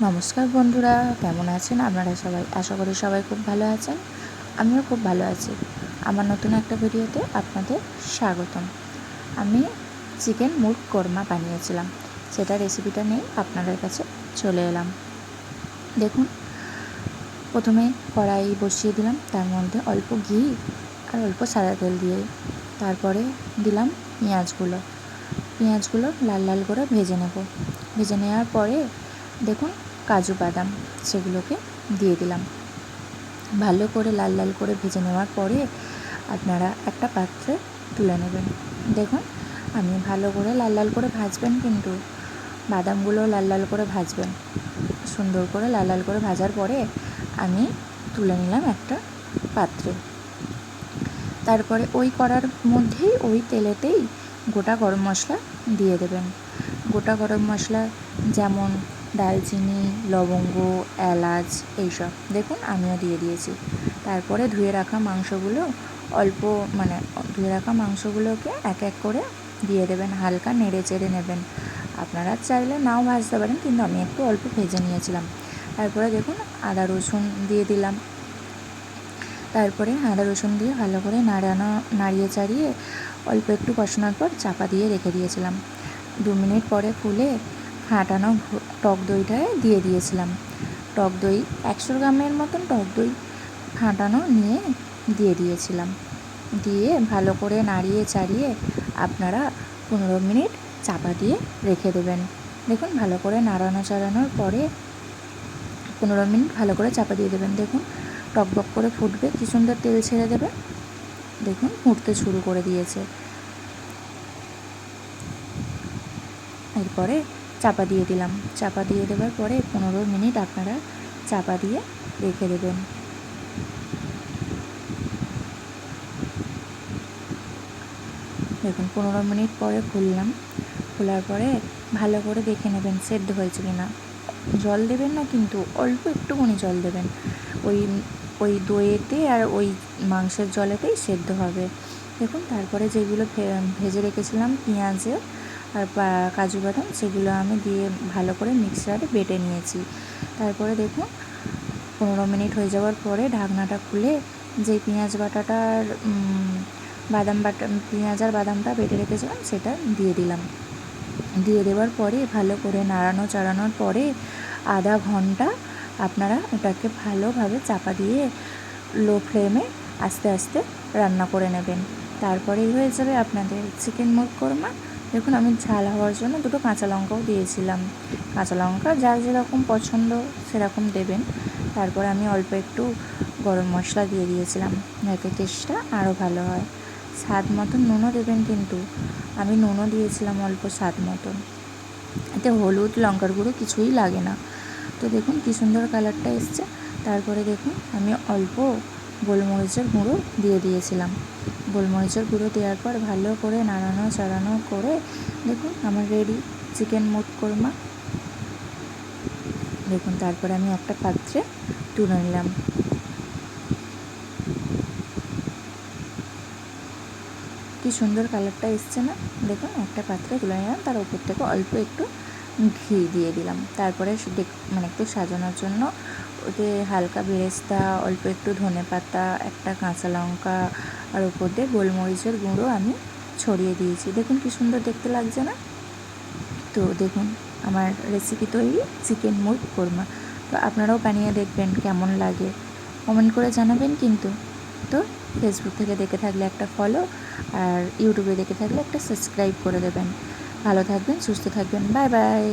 নমস্কার বন্ধুরা, কেমন আছেন আপনারা সবাই? আশা করি সবাই খুব ভালো আছেন। আমিও খুব ভালো আছি। আমার নতুন একটা ভিডিওতে আপনাদের স্বাগতম। আমি চিকেন মুরগ কোরমা বানিয়েছিলাম, সেটা রেসিপিটা নিয়ে আপনাদের কাছে চলে এলাম। দেখুন, প্রথমে কড়াই বসিয়ে দিলাম, তার মধ্যে অল্প ঘি আর অল্প সাদা তেল দিয়ে তারপরে দিলাম পেঁয়াজগুলো লাল লাল করে ভেজে নেব। ভেজে নেওয়ার পরে দেখুন কাজু বাদাম সেগুলোকে দিয়ে দিলাম। ভালো করে লাল লাল করে ভেজে নেওয়ার পরে আপনারা একটা পাত্রে তুলে নেবেন। দেখুন, আমি ভালো করে লাল লাল করে ভাজবেন, কিন্তু বাদামগুলো লাল লাল করে ভাজবেন। সুন্দর করে লাল লাল করে ভাজার পরে আমি তুলে নিলাম একটা পাত্রে। তারপরে ওই কড়ার মধ্যেই ওই তেলেতেই গোটা গরম মশলা দিয়ে দেবেন। গোটা গরম মশলা যেমন দালচিনি, লবঙ্গ, এলাচ এইসব দেখুন আমিও দিয়ে দিয়েছি। তারপরে ধুয়ে রাখা মাংসগুলোকে এক এক করে দিয়ে দেবেন, হালকা নেড়ে চেড়ে নেবেন। আপনারা চাইলে নাও ভাজতে পারেন, কিন্তু আমি একটু অল্প ভেজে নিয়েছিলাম। তারপরে দেখুন আদা রসুন দিয়ে দিলাম। তারপরে আদা রসুন দিয়ে ভালো করে নাড়িয়ে চাড়িয়ে অল্প একটু কষানোর পর চাপা দিয়ে রেখে দিয়েছিলাম। 2 মিনিট পরে খুলে ফাটানো টক দইটায় দিয়ে দিয়েছিলাম। টক দই 100 গ্রামের মতন টক দই ফাটানো নিয়ে দিয়ে দিয়েছিলাম। দিয়ে ভালো করে নাড়িয়ে চাড়িয়ে আপনারা 15 মিনিট চাপা দিয়ে রেখে দেবেন। দেখুন ভালো করে চাড়ানোর পরে 15 মিনিট ভালো করে চাপা দিয়ে দেবেন। দেখুন টকবক করে ফুটবে, কী সুন্দর তেল ছেড়ে দেবে। দেখুন ফুটতে শুরু করে দিয়েছে। এরপরে চাপা দিয়ে দিলাম। চাপা দিয়ে দেওয়ার পরে 15 মিনিট আপনারা চাপা দিয়ে রেখে দেবেন। দেখুন 15 মিনিট পরে খোলার পরে ভালো করে দেখে নেবেন সেদ্ধ হয়েছে কি না। জল দেবেন না, কিন্তু অল্প একটুখানি জল দেবেন। ওই দইয়েতে আর ওই মাংসের জলেতেই সেদ্ধ হবে। দেখুন তারপরে যেগুলো ভেজে রেখেছিলাম পেঁয়াজে আর কাজু বাদাম, সেগুলো আমি দিয়ে ভালো করে মিক্সারে বেটে নিয়েছি। তারপরে দেখুন 15 মিনিট হয়ে যাওয়ার পরে ঢাকনাটা খুলে যেই পেঁয়াজ আর বাদামটা বেটে রেখেছিলাম সেটা দিয়ে দিলাম। দিয়ে দেওয়ার পরে ভালো করে চাড়ানোর পরে আধা ঘন্টা আপনারা ওটাকে ভালোভাবে চাপা দিয়ে লো ফ্লেমে আস্তে আস্তে রান্না করে নেবেন। তারপরেই হয়ে যাবে আপনাদের চিকেন মুরগ কোরমা। দেখুন আমি ঝাল হওয়ার জন্য 2 কাঁচা লঙ্কাও দিয়েছিলাম। কাঁচা লঙ্কা যার যেরকম পছন্দ সেরকম দেবেন। তারপরে আমি অল্প একটু গরম মশলা দিয়ে দিয়েছিলাম, যাতে টেস্টটা আরও ভালো হয়। স্বাদ মতন নুনও দেবেন, কিন্তু আমি নুনও দিয়েছিলাম অল্প স্বাদ মতন। এতে হলুদ, লঙ্কার গুঁড়ো কিছুই লাগে না। তো দেখুন কী সুন্দর কালারটা এসছে। তারপরে দেখুন আমি অল্প গোলমরিচের গুঁড়ো দিয়ে দিয়েছিলাম। গোলমরিচের গুঁড়ো দেওয়ার পর ভালো করে চাড়ানো করে দেখুন আমার রেডি চিকেন মুরগ কোরমা। দেখুন তারপরে আমি একটা পাত্রে তুলে নিলাম। কি সুন্দর কালারটা এসছে না? দেখুন একটা পাত্রে তুলে নিলাম, তার উপর থেকে অল্প একটু ঘি দিয়ে দিলাম। তারপরে একটু সাজানোর জন্য ওতে হালকা বেরেস্তা, অল্প একটু ধনেপাতা, একটা কাঁচা লঙ্কা আর উপর দিয়ে গোলমরিচের গুঁড়ো আমি ছড়িয়ে দিয়েছি। দেখুন কি সুন্দর দেখতে লাগছে না? তো দেখুন আমার রেসিপি তৈরি চিকেন মুরগ কোরমা। তো আপনারাও বানিয়ে দেখবেন কেমন লাগে, কমেন্ট করে জানাবেন কিন্তু। তো ফেসবুক থেকে দেখে থাকলে একটা ফলো, আর ইউটিউবে দেখে থাকলে একটা সাবস্ক্রাইব করে দেবেন। ভালো থাকবেন, সুস্থ থাকবেন। Bye bye.